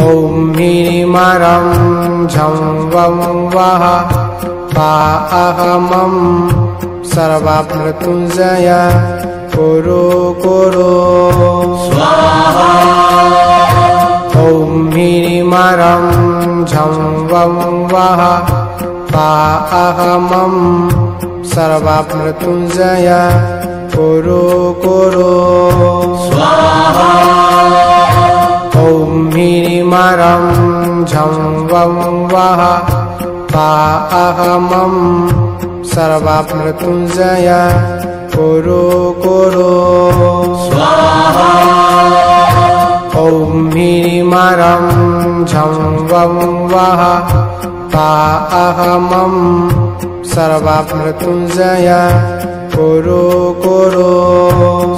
ॐ ह्रीमरं झं वं वः पाहमं सर्वमृत्युञ्जय कुरु कुरु स्वाहा। ॐ ह्रीमरं झं वं वः पाहमं सर्वमृत्युञ्जय कुरु कुरु स्वाहा। ॐ ह्रीमरं झं वं वः पाहमं सर्वमृत्युञ्जय कुरु कुरु स्वाहा। ॐ ह्रीमरं झं वं वः पाहमं सर्वमृत्युञ्जय कुरु कुरु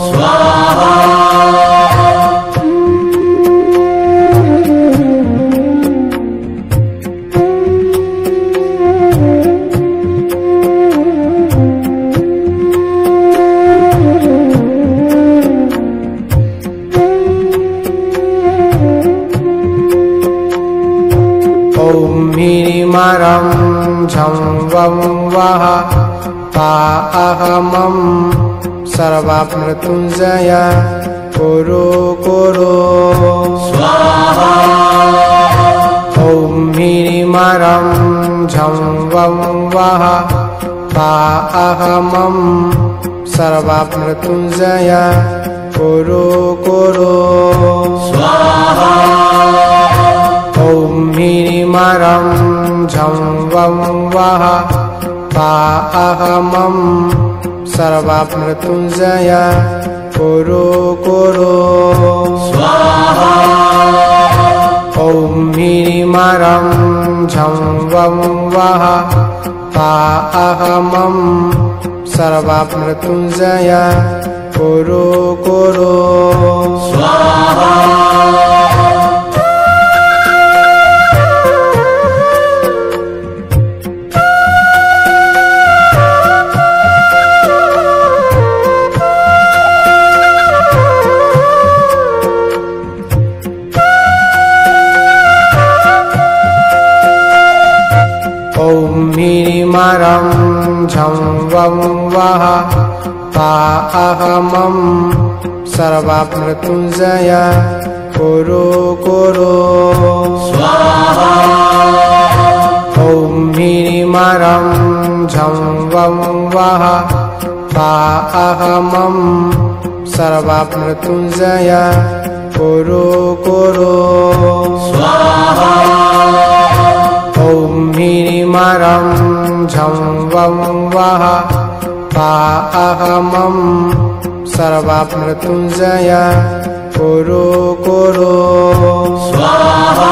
स्वाहा। ॐ ह्रीमरं झं वं वः पाहमं सर्वमृत्युञ्जय कुरु कुरु स्वाहा। ॐ ह्रीमरं झं वं वः पाहमं सर्वमृत्युञ्जय कुरु कुरु स्वाहा। ॐ ह्रीमरं झं वं वः पाहमं सर्वमृत्युञ्जय कुरु कुरु स्वाहा। ॐ ह्रीमरं झं वं वः पाहमं सर्वमृत्युञ्जय कुरु कुरु स्वाहा। ॐ ह्रीमरं झं वं वः पाहमं सर्वमृत्युञ्जय कुरु कुरु स्वाहा। ॐ ह्रीमरं झं वं वः पाहमं सर्वमृत्युञ्जय कुरु कुरु स्वाहा। ॐ ह्रीमरं झं वं वः पाहमं सर्वमृत्युञ्जय कुरु कुरु स्वाहा।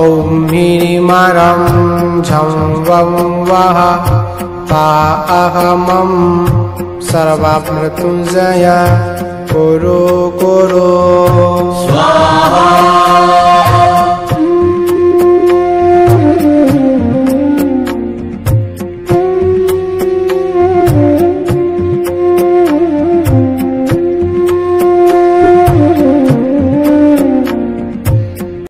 ॐ ह्रीमरं झं वं वः पाहमं सर्वमृत्युञ्जय कुरु कुरु स्वाहा।